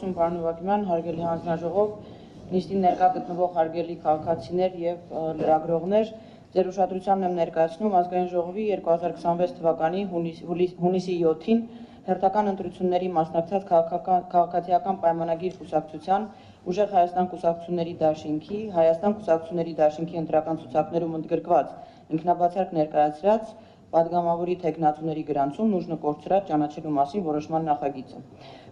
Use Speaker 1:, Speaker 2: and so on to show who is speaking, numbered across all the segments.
Speaker 1: Շնորհակալություն պարոն Հովհաննիսյան, հարգելի հանձնաժողով, նիստին ներկա գտնվող հարգելի քաղաքացիներ եւ լրագրողներ, ձեր ուշադրությանն եմ ներկայացնում Ազգային ժողովի 2026 թվականի հունիսի 7-ին հերթական ընտրությունների մասնակցած քաղաքացիական պայմանագիր կուսակցության Ուժեղ Հայաստան կուսակցությունների դաշինքի, Հայաստան կուսակցությունների դաշինքի ընտրական ցուցակներում ընդգրկված ինքնաբացարկ ներկայացրած պատգամավորի թեկնածուների գրանցումն ուժն կորցրած ճանաչելու մասին որոշման նախագիծը։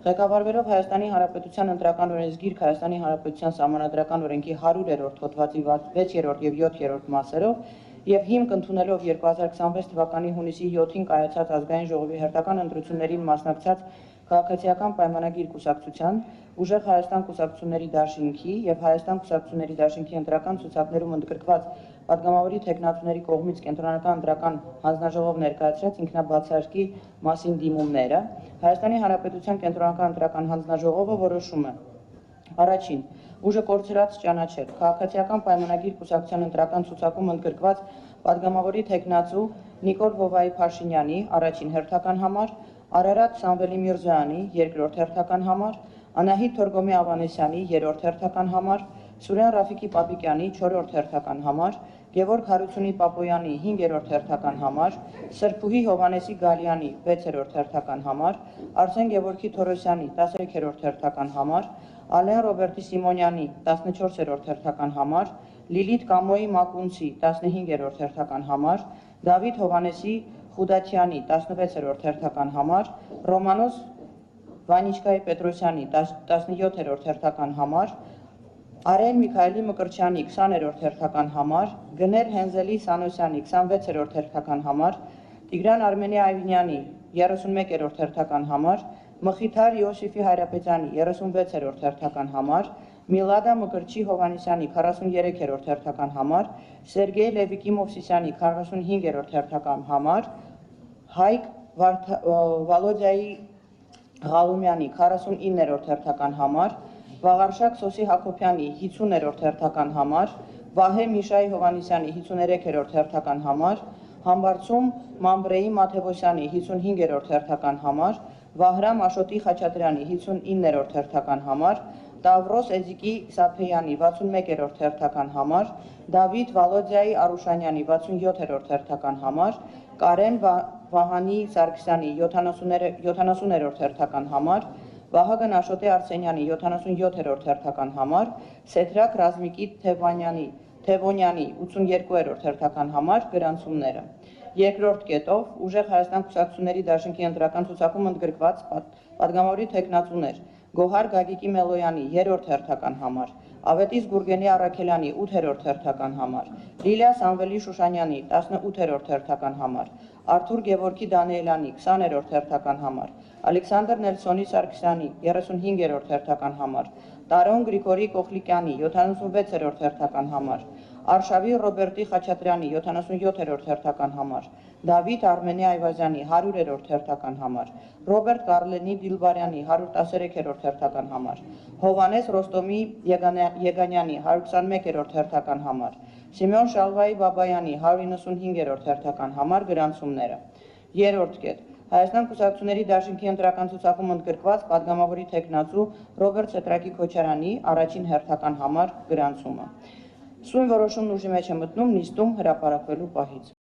Speaker 1: Ղեկավարվելով Հայաստանի Հանրապետության ընտրական օրենսգիրք Հայաստանի Հանրապետության Սահմանադրական օրենքի 100-րդ հոդվածի 6-րդ եւ 7-րդ մասերով եւ հիմք ընդունելով 2026 թվականի հունիսի 7-ին կայացած Ազգային ժողովի հերթական ընտրություններին մասնակցած քաղաքացիական պայմանագիր կուսակցության, Ուժեղ Հայաստան կուսակցությունների դաշինքի եւ Հայաստան կուսակցությունների դաշինքի ընտրական ցուցակներում ընդգրկված պատգամավորի թեկնածուների կողմից կենտրոնական ընտրական հանձնաժողով ներկայացրած ինքնաբացարկի մասին դիմումները, Հայաստանի Հանրապետության կենտրոնական ընտրական հանձնաժողովը որոշում է. Առաջին, ուժը կորցրած ճանաչել քաղաքացիական պայմանագիր կուսակցության ընտրական ցուցակում ընդգրկված պատգամավորի թեկնածու Նիկոլ Վովայի Փաշինյանի առաջին հերթական համար, Արարատ Սամվելի Միրզոյանի երկրորդ հերթական համար, Անահիտ Թորգոմի Ավանեսյանի երրորդ հերթական համար, Սուրեն Ռաֆիկի Պապիկյանի 4-րդ հերթական համար, Գևորգ Հարությունի Պապոյանի 5-րդ հերթական համար, Սրբուհի Հովհաննեսի Գալյանի 6-րդ հերթական համար, Արսեն Գևորգի Թորոսյանի 13-րդ հերթական համար, Ալեն Ռոբերտի Սիմոնյանի 14-րդ հերթական համար, Լիլիթ Կամոյի Մակունցի 15-րդ հերթական համար, Դավիթ Հովհաննեսի Խուդաթյանի 16-րդ հերթական համար, Ռոմանոս Վանիչկայի Պետրոսյանի 17-րդ հերթական համար, Արեն Միքայելի Մկրտչյանի 20-րդ հերթական համար, Գնել Հենզելի Սանոսյանի 26-րդ հերթական համար, Տիգրան Արմենի Այվինյանի 31-րդ հերթական համար, Մխիթար Յոսիֆի Հայրապետյանի 36-րդ հերթական համար, Միլադա Մկրտչի Հովհաննիսյանի 43-րդ հերթական համար, Սերգեյ Լևիկի Մովսիսյանի 45-րդ հերթական համար, Հայկ Վալոդիայի Ղալումյանի 49-րդ հերթական համար, Վաղարշակ Սոսի Հակոբյանի 50-րդ հերթական համար, Վահե Միշայի Հովհաննիսյանի 53-րդ հերթական համար, Համբարձում Մամբրեի Մաթևոսյանի 55-րդ հերթական համար, Վահրամ Աշոտի Խաչատրյանի 59-րդ հերթական համար, Տավրոս Էզիկի Սափեյանի 61-րդ հերթական համար, Դավիթ Վալոդիայի Արուշանյանի 67-րդ հերթական համար, Կարեն Վահանի Սարգսյանի 70-րդ հերթական համար, Վահագն Աշոտի Արսենյանի 77-րդ հերթական համար, Սեդրակ Ռազմիկի Թևոնյանի 82-րդ հերթական համար գրանցումները։ Երկրորդ կետով Ուժեղ Հայաստան կուսակցությունների դաշինքի ընտրական ցուցակում ընդգրկված պատգամավորի թեկնածուներ Գոհար Գագիկի Մելոյանի 3-րդ հերթական համար, Ավետիս Գուրգենի Առաքելյանի 8-րդ հերթական համար, Լիլիա Սամվելի Շուշանյանի 18-րդ հերթական համար, Արթուր Գևորգի Դանիելյանի 20-րդ հերթական համար, Ալեքսանդր Նելսոնի Սարգսյանի 35-րդ հերթական համար, Տարոն Գրիգորի Կոխլիկյանի 76-րդ հերթական համար, Արշավի Ռոբերտի Խաչատրյանի 77-րդ հերթական համար, Դավիթ Արմենի Այվազյանի 100-րդ հերթական համար, Ռոբերտ Կարլենի Դիլբարյանի 113-րդ հերթական համար, Հովհաննես Ռոստոմի Եգանյանի 121-րդ հերթական համար, Սիմեոն Շալվայի Բաբայանի 195-րդ հերթական համար գրանցումները։ Երրորդ կետ Հայաստան կուսակցությունների դաշինքի ընտրական ցուցակում ընդգրկված պատգամավորի թեկնածու Ռոբերտ Սետրակի Քոչարյանի առաջին հերթական համար գրանցումը։ Սույն որոշումն ուժի մեջ է մտնում նիստում հրապարակվելու պահից։